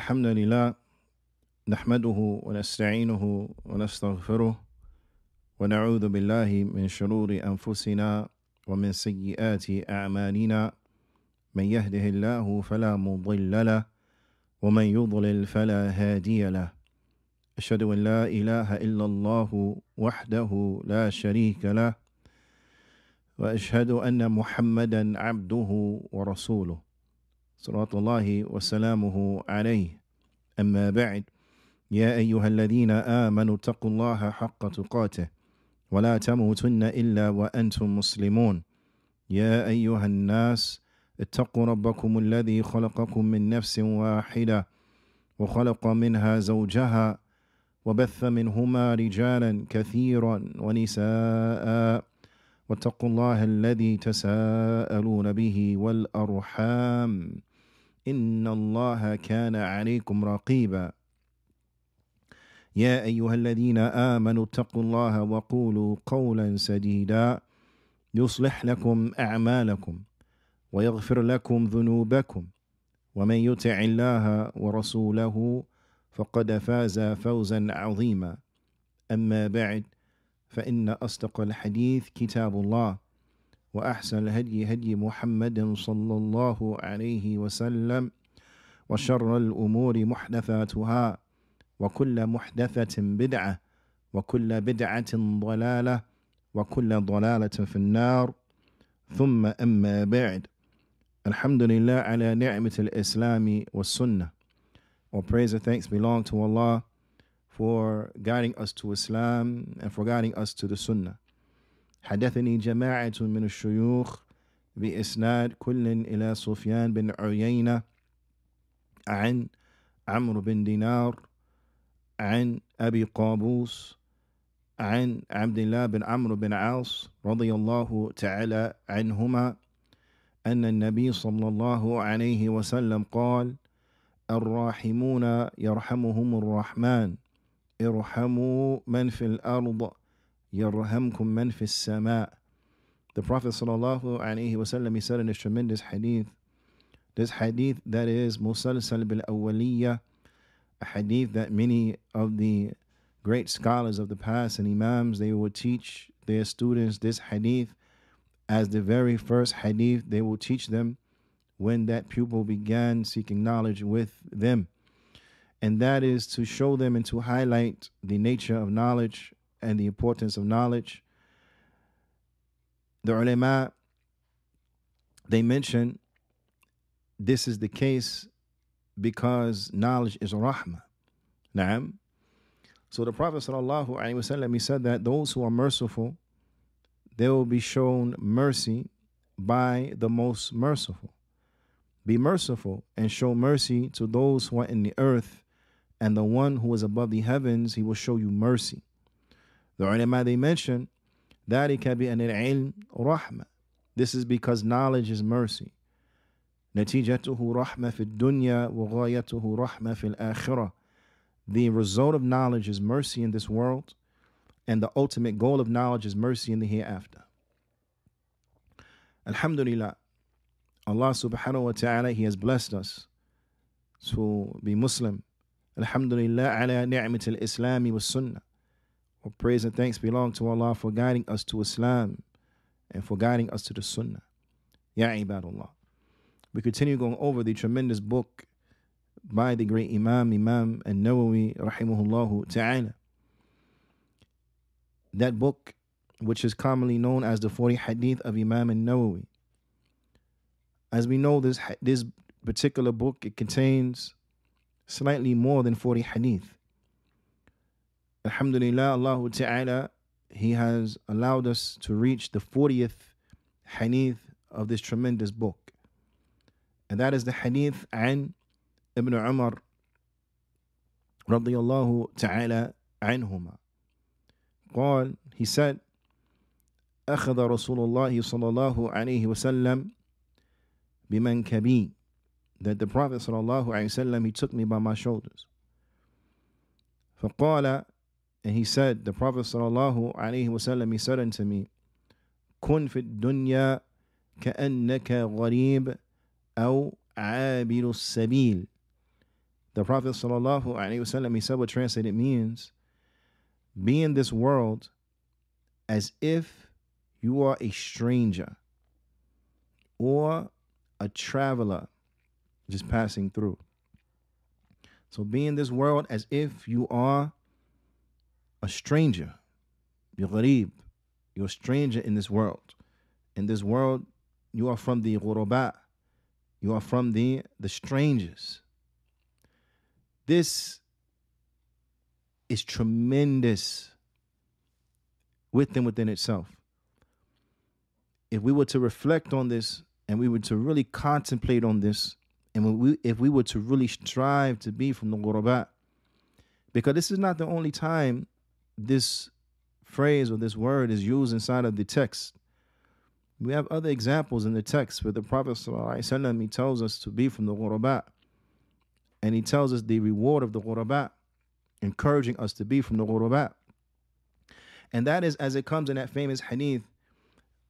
الحمد لله نحمده ونستعينه ونستغفره ونعوذ بالله من شرور أنفسنا ومن سيئات أعمالنا من يهده الله فلا مضل له ومن يضلل فلا هادي له أشهد أن لا إله إلا الله وحده لا شريك له وأشهد أن محمدا عبده ورسوله صلوات الله وسلامه عليه أما بعد يا أيها الذين آمنوا اتقوا الله حق تقاته ولا تموتن إلا وأنتم مسلمون يا أيها الناس اتقوا ربكم الذي خلقكم من نفس واحدة وخلق منها زوجها وبث منهما رجالا كثيرا ونساء واتقوا الله الذي تساءلون به والأرحام إن الله كان عليكم رقيبا يا أيها الذين آمنوا اتقوا الله وقولوا قولا سديدا يصلح لكم أعمالكم ويغفر لكم ذنوبكم ومن يطع الله ورسوله فقد فاز فوزا عظيما أما بعد فإن أصدق الحديث كتاب الله وأحسن الهدي هدي محمد صلى الله عليه وسلم وشر الأمور محدثاتها وكل محدثة بدعة وكل بدعة ضلالة وكل ضلالة في النار ثم أما بعد الحمد لله على نعمة الإسلام والسنة. All praise and thanks belong to Allah for guiding us to Islam and for guiding us to the Sunnah. حدثني جماعة من الشيوخ بإسناد كل إلى سفيان بن عيينة عن عمرو بن دينار عن أبي قابوس عن عبد الله بن عمرو بن عاص رضي الله تعالى عنهما أن النبي صلى الله عليه وسلم قال الراحمون يرحمهم الرحمن ارحموا من في الأرض يرحمكم من في السماء. The Prophet sallallahu alaihi wasallam, he said in this tremendous hadith, this hadith that is musalsal bil awwaliyah, a hadith that many of the great scholars of the past and imams, they would teach their students this hadith as the very first hadith they will teach them when that pupil began seeking knowledge with them. And that is to show them and to highlight the nature of knowledge and the importance of knowledge. The ulama, they mention this is the case because knowledge is rahmah. Na'am. So the Prophet sallallahu alaihi wasallam, he said that those who are merciful, they will be shown mercy by the most merciful. Be merciful and show mercy to those who are in the earth, and the one who is above the heavens, he will show you mercy. The ulama, they mention ذَلِكَ بِأَنِ الْعِلْمِ رَحْمَةً. This is because knowledge is mercy. نَتِيجَتُهُ رَحْمَةً فِي الدُّنْيَا وَغَايَتُهُ رَحْمَةً فِي الْآخِرَةِ. The result of knowledge is mercy in this world, and the ultimate goal of knowledge is mercy in the hereafter. Alhamdulillah, Allah subhanahu wa ta'ala, he has blessed us to be Muslim. Alhamdulillah ala ni'mat al-Islami wa sunnah. All praise and thanks belong to Allah for guiding us to Islam and for guiding us to the Sunnah. Ya ibadullah. We continue going over the tremendous book by the great Imam an-Nawawi rahimahullah ta'ala. That book, which is commonly known as the 40 Hadith of Imam an-Nawawi. As we know, this particular book, it contains slightly more than 40 Hadith. Alhamdulillah, Allah Ta'ala, he has allowed us to reach the 40th hadith of this tremendous book. And that is the hadith an Ibn Umar radiyallahu ta'ala anhuma. قال, he said, أخذ رسول الله صلى الله عليه وسلم بمنكبي. That the Prophet sallallahu alaihi wasallam, he took me by my shoulders. فقال, and he said, the Prophet sallallahu alaihi wasallam, he said unto me, كن في الدنيا كأنك غريب أو عابر السبيل. The Prophet sallallahu alaihi wasallam, he said what translated means, be in this world as if you are a stranger or a traveler just passing through. So be in this world as if you are a stranger. You're gharib. You're a stranger in this world. In this world, you are from the ghuraba. You are from the strangers. This is tremendous within itself. If we were to reflect on this and we were to really contemplate on this, and if we were to really strive to be from the ghuraba, because this is not the only time this phrase or this word is used inside of the text. We have other examples in the text where the Prophet ﷺ, he tells us to be from the ghuraba, and he tells us the reward of the ghuraba, encouraging us to be from the ghuraba. And that is as it comes in that famous hadith,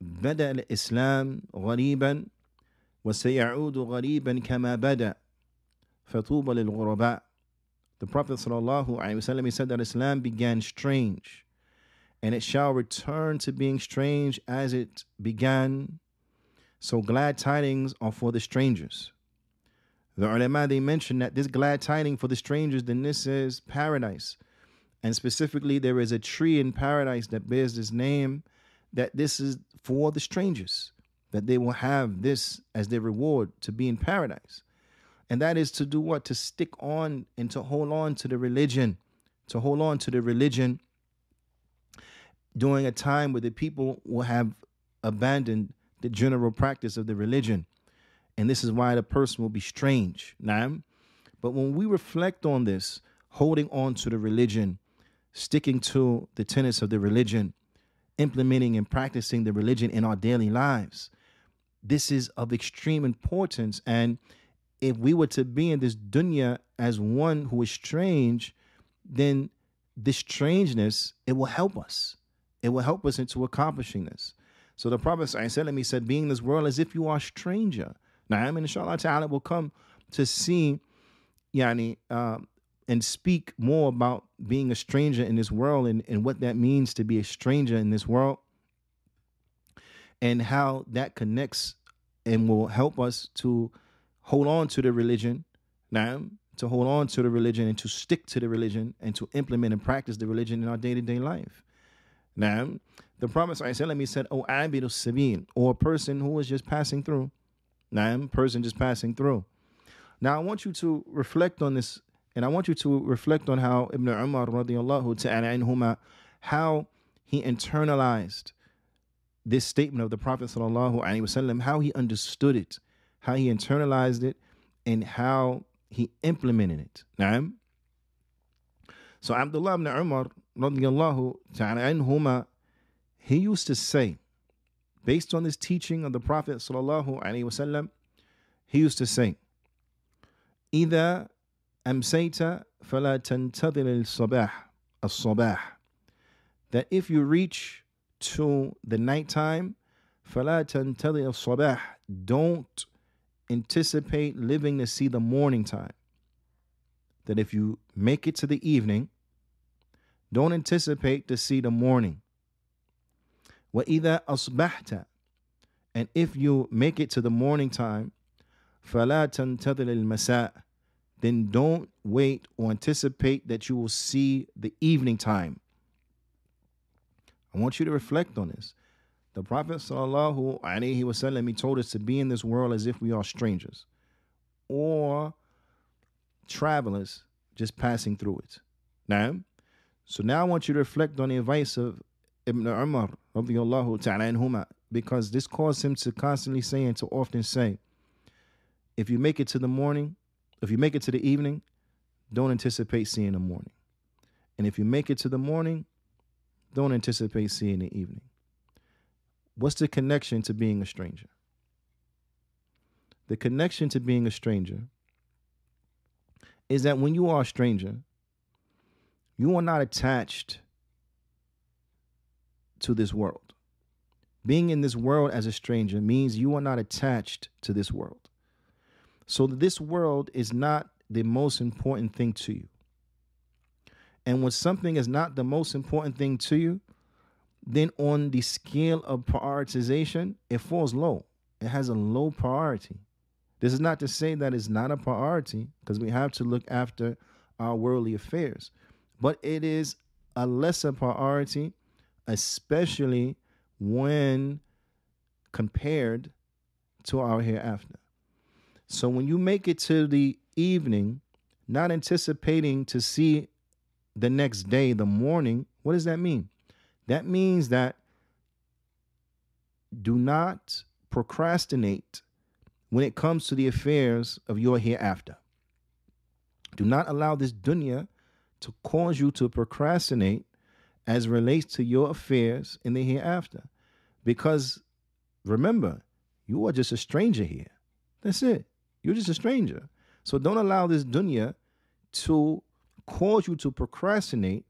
بدأ الإسلام غريبا وسيعود غريبا كما بدأ فطوبى للغرباء. The Prophet ﷺ, he said that Islam began strange, and it shall return to being strange as it began. So glad tidings are for the strangers. The ulama, they mentioned that this glad tiding for the strangers, then this is paradise. And specifically, there is a tree in paradise that bears this name, that this is for the strangers, that they will have this as their reward to be in paradise. And that is to do what? To stick on and to hold on to the religion, during a time where the people will have abandoned the general practice of the religion. And this is why the person will be strange. Naam. But when we reflect on this, holding on to the religion, sticking to the tenets of the religion, implementing and practicing the religion in our daily lives, this is of extreme importance. And if we were to be in this dunya as one who is strange, then this strangeness, it will help us. It will help us into accomplishing this. So the Prophet ﷺ, he said, being in this world as if you are a stranger. Now, I mean, inshallah ta'ala, will come to see, and speak more about being a stranger in this world and what that means to be a stranger in this world, and how that connects and will help us to hold on to the religion, to hold on to the religion and to stick to the religion and to implement and practice the religion in our day-to-day life. Now, the Prophet ﷺ, he said, "O Abdis Salaam, or a person who is just passing through." Person just passing through. Now, I want you to reflect on this, and I want you to reflect on how Ibn Umar radiallahu ta'ala anhuma, how he internalized this statement of the Prophet sallallahu alaihi wasallam, how he understood it, how he internalized it, and how he implemented it. Naam. So Abdullah ibn Umar radiallahu ta'ala anhuma, he used to say, based on this teaching of the Prophet sallallahu alaihi wasallam, he used to say, إذا أمسيت فلا تنتظر الصباح, that if you reach to the nighttime, فلا تنتظر الصباح, don't anticipate living to see the morning time. That if you make it to the evening, don't anticipate to see the morning. وإذا أصبحت, and if you make it to the morning time, فلا تنتظر المساء, then don't wait or anticipate that you will see the evening time. I want you to reflect on this. The Prophet sallallahu alaihi wasallam, he told us to be in this world as if we are strangers or travelers just passing through it. Now, so now I want you to reflect on the advice of Ibn Umar radiallahu ta'ala anhuma, because this caused him to constantly say and to often say, if you make it to the morning, if you make it to the evening, don't anticipate seeing the morning. And if you make it to the morning, don't anticipate seeing the evening. What's the connection to being a stranger? The connection to being a stranger is that when you are a stranger, you are not attached to this world. Being in this world as a stranger means you are not attached to this world. So this world is not the most important thing to you. And when something is not the most important thing to you, then on the scale of prioritization, it falls low. It has a low priority. This is not to say that it's not a priority, because we have to look after our worldly affairs, but it is a lesser priority, especially when compared to our hereafter. So when you make it to the evening, not anticipating to see the next day, the morning, what does that mean? That means that do not procrastinate when it comes to the affairs of your hereafter. Do not allow this dunya to cause you to procrastinate as relates to your affairs in the hereafter. Because remember, you are just a stranger here. That's it. You're just a stranger. So don't allow this dunya to cause you to procrastinate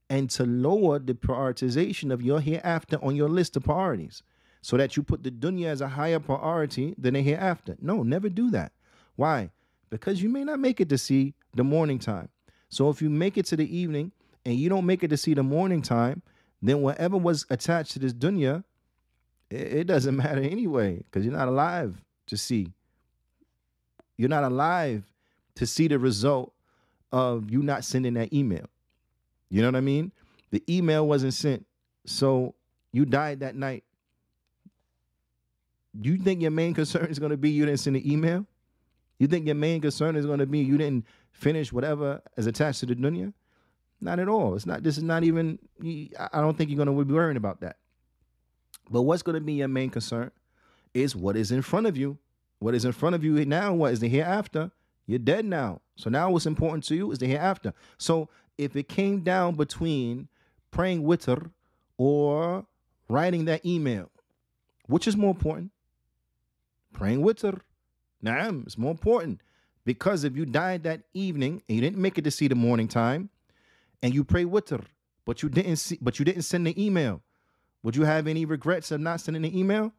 and to lower the prioritization of your hereafter on your list of priorities, so that you put the dunya as a higher priority than the hereafter. No, never do that. Why? Because you may not make it to see the morning time. So if you make it to the evening and you don't make it to see the morning time, then whatever was attached to this dunya, it doesn't matter anyway, because you're not alive to see. You're not alive to see the result of you not sending that email. You know what I mean? The email wasn't sent, so you died that night. Do you think your main concern is going to be you didn't send the email? You think your main concern is going to be you didn't finish whatever is attached to the dunya? Not at all. It's not. This is not even. I don't think you're going to be worrying about that. But what's going to be your main concern is what is in front of you. What is in front of you now? What is the hereafter? You're dead now. So now what's important to you is the hereafter. So if it came down between praying witr or writing that email, which is more important? Praying witr. Naam, it's more important. Because if you died that evening and you didn't make it to see the morning time, and you pray witr, but you didn't send the email, would you have any regrets of not sending the email?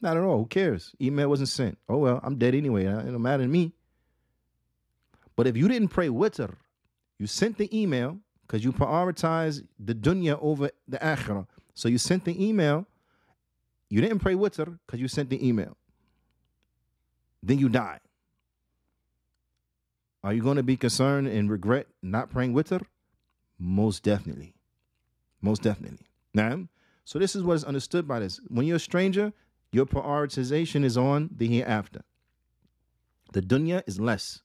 Not at all. Who cares? Email wasn't sent. Oh well, I'm dead anyway. It don't matter to me. But if you didn't pray witr, you sent the email because you prioritize the dunya over the akhirah. So you sent the email. You didn't pray witr because you sent the email. Then you die. Are you going to be concerned and regret not praying witr? Most definitely. Most definitely. Now, so this is what is understood by this. When you're a stranger, your prioritization is on the hereafter. The dunya is less.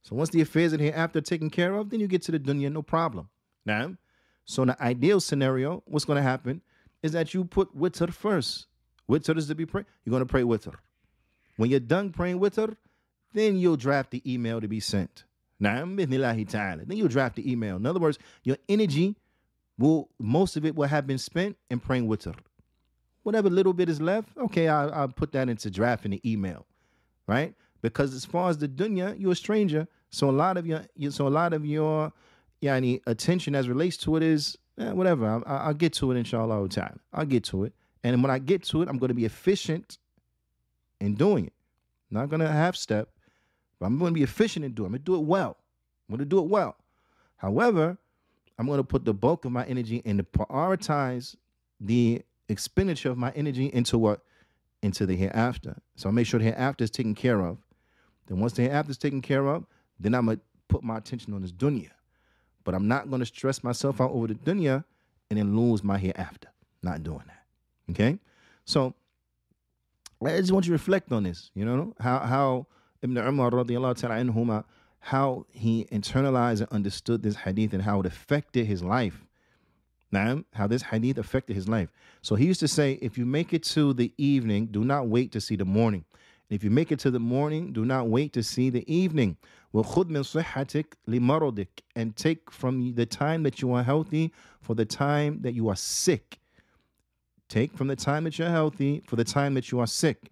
So once the affairs of the hereafter are taken care of, then you get to the dunya, no problem. Now, so in the ideal scenario, what's going to happen is that you put witr first. Witr is to be prayed. You're going to pray witr. When you're done praying witr, then you'll draft the email to be sent. Now, then you'll draft the email. In other words, your energy most of it will have been spent in praying witr. Whatever little bit is left, okay, I'll put that into drafting the email, right? Because as far as the dunya, you're a stranger, so a lot of your attention as relates to it is whatever. I'll get to it, inshallah ta'ala. I'll get to it, and when I get to it, I'm going to be efficient in doing it. I'm not going to half step, but I'm going to be efficient in doing it. I'm going to do it well. I'm going to do it well. However, I'm going to put the bulk of my energy and to prioritize the expenditure of my energy into what? Into the hereafter. So I make sure the hereafter is taken care of. Then once the hereafter is taken care of, then I'm going to put my attention on this dunya. But I'm not going to stress myself out over the dunya and then lose my hereafter. Not doing that. Okay? So I just want you to reflect on this. You know, how Ibn Umar radiallahu ta'ala anhuma, how he internalized and understood this hadith and how it affected his life. Now, how this hadith affected his life. So he used to say, if you make it to the evening, do not wait to see the morning. If you make it to the morning, do not wait to see the evening. وَخُذْ مِنْ صِحَّتِكَ لِمَرَضِكَ, and take from the time that you are healthy for the time that you are sick. Take from the time that you're healthy for the time that you are sick.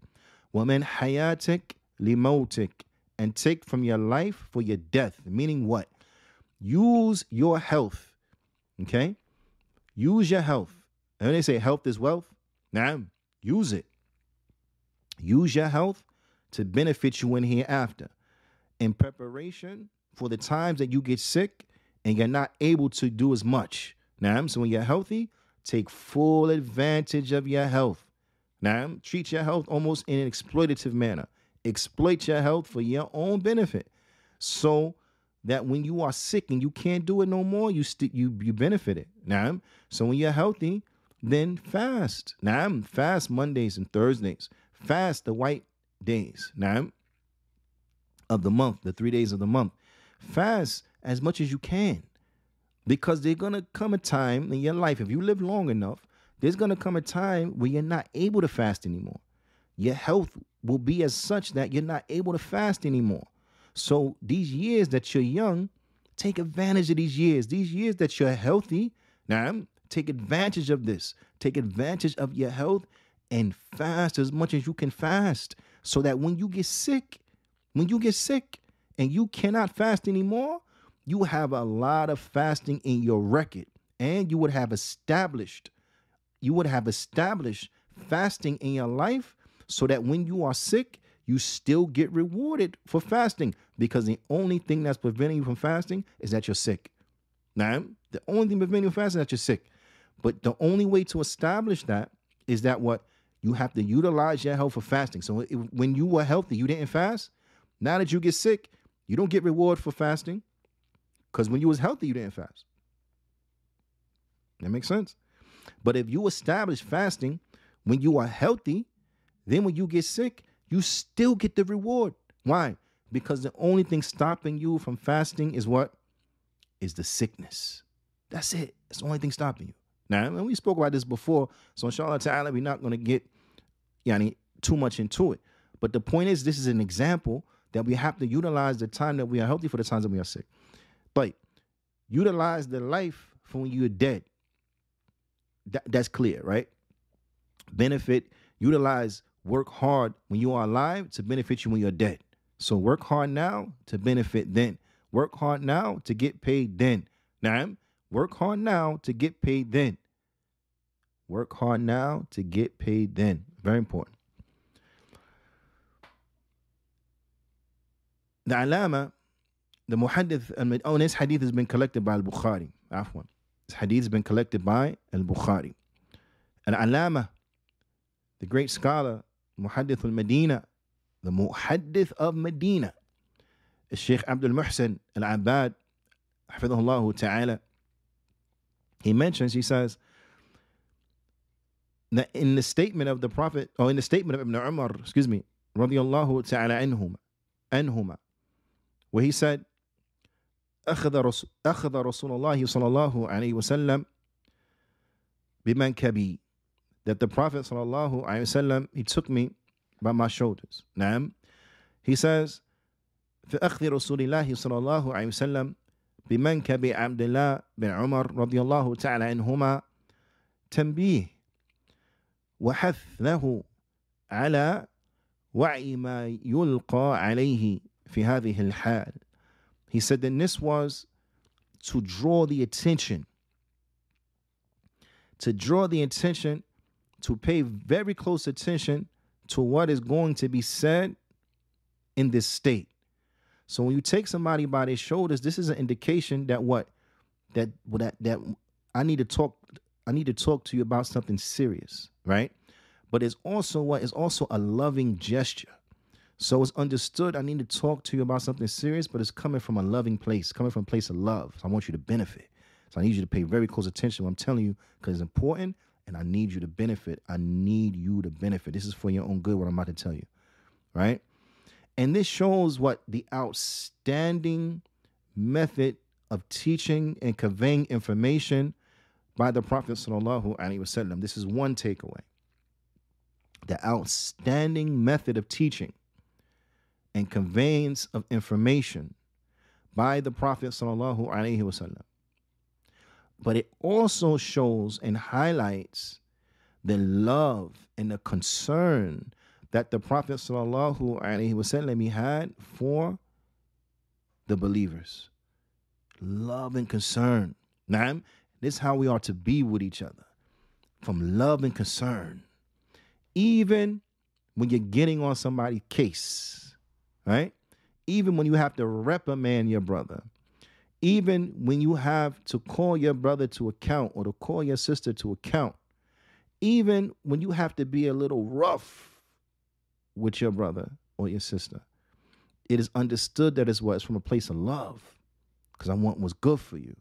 وَمِنْ حَيَاتِكَ لِمَوْتِكَ, and take from your life for your death. Meaning what? Use your health. Okay? Use your health. And when they say health is wealth, nah, use it. Use your health to benefit you in hereafter. in preparation for the times that you get sick and you're not able to do as much. Now, so when you're healthy, take full advantage of your health. Now, treat your health almost in an exploitative manner. Exploit your health for your own benefit, so that when you are sick and you can't do it no more, you benefit it. Now, so when you're healthy, then fast. Now, fast Mondays and Thursdays. Fast the white days. Now, of the month, the 3 days of the month. Fast as much as you can, because there's gonna come a time in your life, if you live long enough, there's gonna come a time where you're not able to fast anymore. Your health will be as such that you're not able to fast anymore. So these years that you're young, take advantage of these years. These years that you're healthy, now take advantage of this. Take advantage of your health and fast as much as you can fast, so that when you get sick and you cannot fast anymore, you have a lot of fasting in your record, and you would have established fasting in your life, so that when you are sick, you still get rewarded for fasting, because the only thing that's preventing you from fasting is that you're sick. Now, the only thing preventing you from fasting is that you're sick. But the only way to establish that is that what you have to utilize your health for fasting. So when you were healthy, you didn't fast. Now that you get sick, you don't get reward for fasting, because when you was healthy, you didn't fast. That makes sense? But if you establish fasting when you are healthy, then when you get sick, you still get the reward. Why? Because the only thing stopping you from fasting is what? Is the sickness. That's it. That's the only thing stopping you. Now, and we spoke about this before, so inshallah ta'ala, we're not going to get too much into it. But the point is, this is an example that we have to utilize the time that we are healthy for the times that we are sick. But utilize the life for when you're dead. That's clear, right? Benefit, utilize, work hard when you are alive to benefit you when you're dead. So work hard now to benefit then. Work hard now to get paid then. Now, work hard now to get paid then. Work hard now to get paid then. Very important. The Alama, the Muhaddith, this hadith has been collected by Al-Bukhari. Afwan. This hadith has been collected by Al-Bukhari. Al-Alama, the great scholar, Muhaddith al-Medina, the Muhaddith of Medina, Sheikh Abdul Muhsin al-Abbad, hafidhahullah ta'ala, he says, that in the statement of the Prophet, or in the statement of Ibn Umar, radiyallahu ta'ala anhuma, where he said, أخذ رسول الله صلى الله عليه وسلم بمنكبي, that the Prophet sallallahu alaihi wasallam, he took me by my shoulders. Naam. He says, في أخذ رسول الله صلى الله عليه وسلم بمنكب عبد الله بن عمر رضي الله تعالى عنهما تنبيه وحث له على وعي ما يلقى عليه في هذه الحال. He said that this was to draw the attention, to pay very close attention to what is going to be said in this state. So when you take somebody by their shoulders, this is an indication that that I need to talk to you about something serious, right? But it's also a loving gesture. So it's understood I need to talk to you about something serious, but it's coming from a loving place, coming from a place of love. So I want you to benefit. So I need you to pay very close attention to what I'm telling you, because it's important, and I need you to benefit. I need you to benefit. This is for your own good, what I'm about to tell you, right? And this shows what the outstanding method of teaching and conveying information by the Prophet sallallahu alaihi wasallam. This is one takeaway. The outstanding method of teaching and conveyance of information by the Prophet sallallahu alaihi wasallam. But it also shows and highlights the love and the concern that the Prophet sallallahu alaihi wasallam he had for the believers. Love and concern. Now, this is how we are to be with each other. From love and concern. Even when you're getting on somebody's case, right? even when you have to reprimand your brother, even when you have to call your brother to account or to call your sister to account, even when you have to be a little rough with your brother or your sister, it is understood that it's what? It's from a place of love, because I want what's good for you,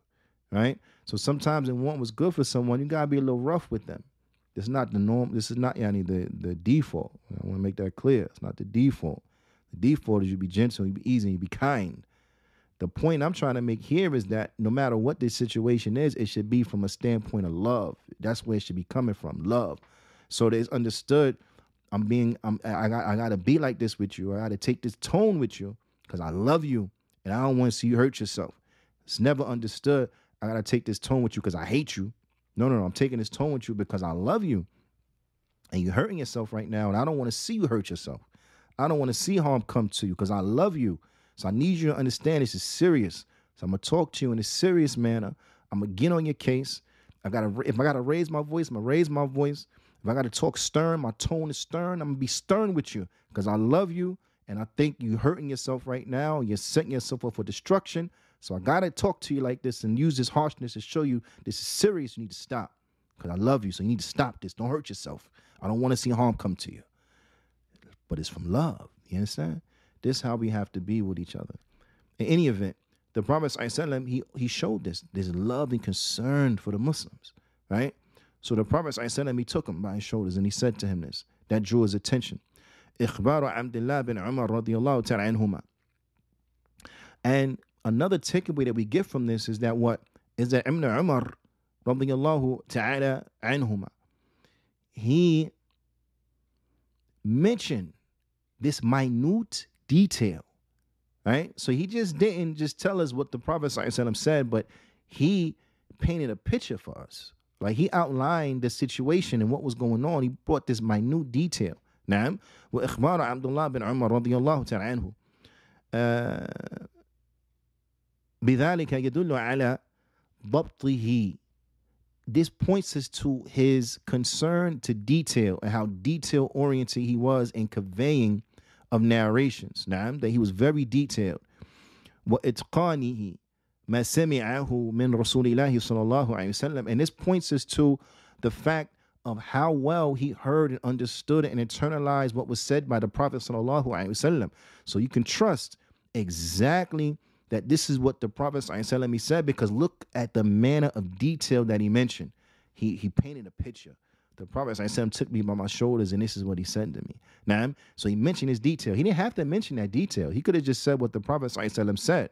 right? So sometimes in want what's good for someone, you gotta be a little rough with them. This is not the norm. This is not the default. I want to make that clear. It's not the default. The default is you be gentle, you be easy, you be kind. The point I'm trying to make here is that no matter what this situation is, it should be from a standpoint of love. That's where it should be coming from, love. So that it's understood. I gotta be like this with you. I gotta take this tone with you because I love you and I don't want to see you hurt yourself. It's never understood. I gotta take this tone with you because I hate you. No. I'm taking this tone with you because I love you, and you're hurting yourself right now, and I don't want to see you hurt yourself. I don't want to see harm come to you because I love you. So I need you to understand this is serious. So I'm gonna talk to you in a serious manner. I'm gonna get on your case. If I gotta raise my voice, I'm gonna raise my voice. If I gotta talk stern, my tone is stern. I'm gonna be stern with you because I love you, and I think you're hurting yourself right now. You're setting yourself up for destruction. So I gotta talk to you like this and use this harshness to show you this is serious. You need to stop because I love you. So you need to stop this. Don't hurt yourself. I don't want to see harm come to you. But it's from love. You understand? This is how we have to be with each other. In any event, the Prophet ﷺ, he showed this love and concern for the Muslims, right? So the Prophet ﷺ, he took him by his shoulders and he said to him this. That drew his attention. إخبار عبد الله بن عمر رضي الله تعالى عنهما. And another takeaway that we get from this is that what? Is that Ibn Umar رضي الله تعالى عنهما, he mentioned this minute detail, right? So he just didn't just tell us what the Prophet ﷺ said, but he painted a picture for us. Like he outlined the situation and what was going on. He brought this minute detail. نعم. وإخبار عبد الله بن عمر رضي الله تعالى عنه بذلك يدل على ضبطه. This points us to his concern to detail and how detail oriented he was in conveying of narrations. نعم. That he was very detailed. وإتقانه ما سمعه من رسول الله صلى الله عليه وسلم. And this points us to the fact of how well he heard and understood and internalized what was said by the Prophet sallallahu alaihi wasallam. So you can trust exactly that this is what the Prophet sallallahu alaihi wasallam he said, because look at the manner of detail that he mentioned. He painted a picture. The Prophet sallallahu alaihi wasallam took me by my shoulders and this is what he said to me. Now, so he mentioned his detail. He didn't have to mention that detail. He could have just said what the Prophet sallallahu alaihi wasallam said.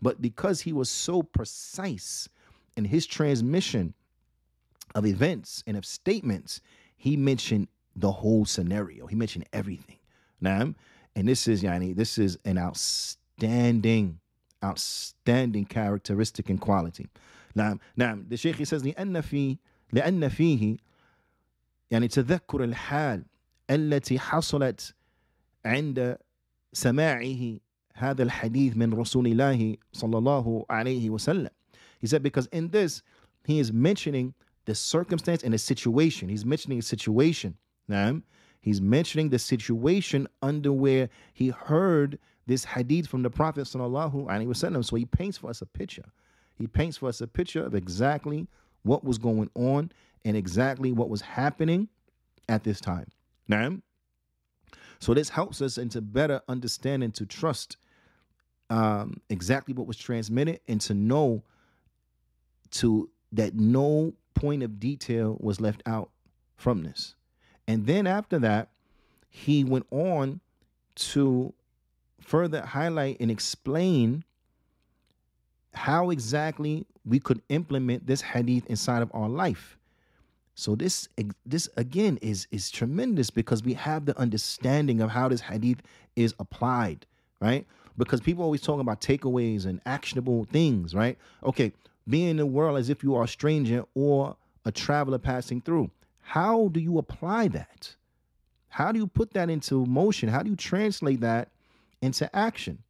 But because he was so precise in his transmission of events and of statements, he mentioned the whole scenario. He mentioned everything. Now, and this is an outstanding characteristic and quality. Now, the Shaykh he says لأن فيه يعني تذكر الحال التي حصلت عند سماعه هذا الحديث من رسول الله صلى الله عليه وسلم. He said because in this he is mentioning the circumstance and the situation. He's mentioning a situation. He's mentioning the situation under where he heard this hadith from the Prophet sallallahu alaihi wasallam. So he paints for us a picture. He paints for us a picture of exactly what was going on and exactly what was happening at this time. So this helps us into better understand and to trust exactly what was transmitted and to know that no point of detail was left out from this. And then after that, he went on to further highlight and explain how exactly we could implement this hadith inside of our life. So this again is tremendous because we have the understanding of how this hadith is applied, right? Because people always talk about takeaways and actionable things, right? Okay, be in the world as if you are a stranger or a traveler passing through. How do you apply that? How do you put that into motion? How do you translate that into action?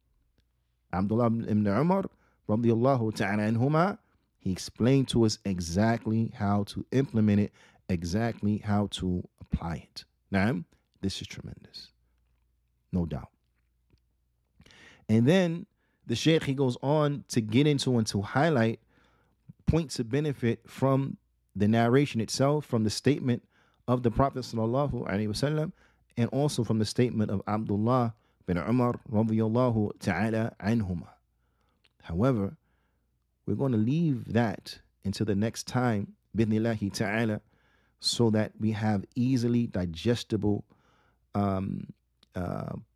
Abdullah ibn Umar, radiyallahu ta'ala anhuma, he explained to us exactly how to implement it, exactly how to apply it. Now, this is tremendous, no doubt. And then the Shaykh, he goes on to get into and to highlight points of benefit from the narration itself, from the statement of the Prophet sallallahu alaihi wasallam, and also from the statement of Abdullah bin Umar radiyallahu ta'ala anhuma. However, we're going to leave that until the next time, bidnillahi ta'ala, so that we have easily digestible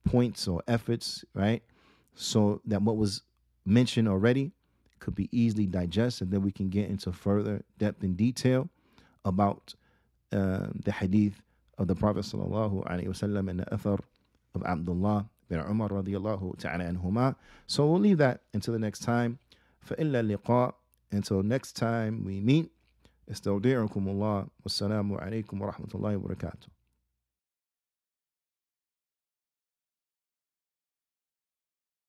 points or efforts, right? So that what was mentioned already could be easily digested, and then we can get into further depth and detail about the hadith of the Prophet sallallahu alaihi wasallam and the athar of Abdullah bin Umar radiyallahu ta'ala anhuma. So we'll leave that until the next time. فإلا اللقاء, until next time we meet. استودعكم الله والسلام عليكم ورحمة الله وبركاته.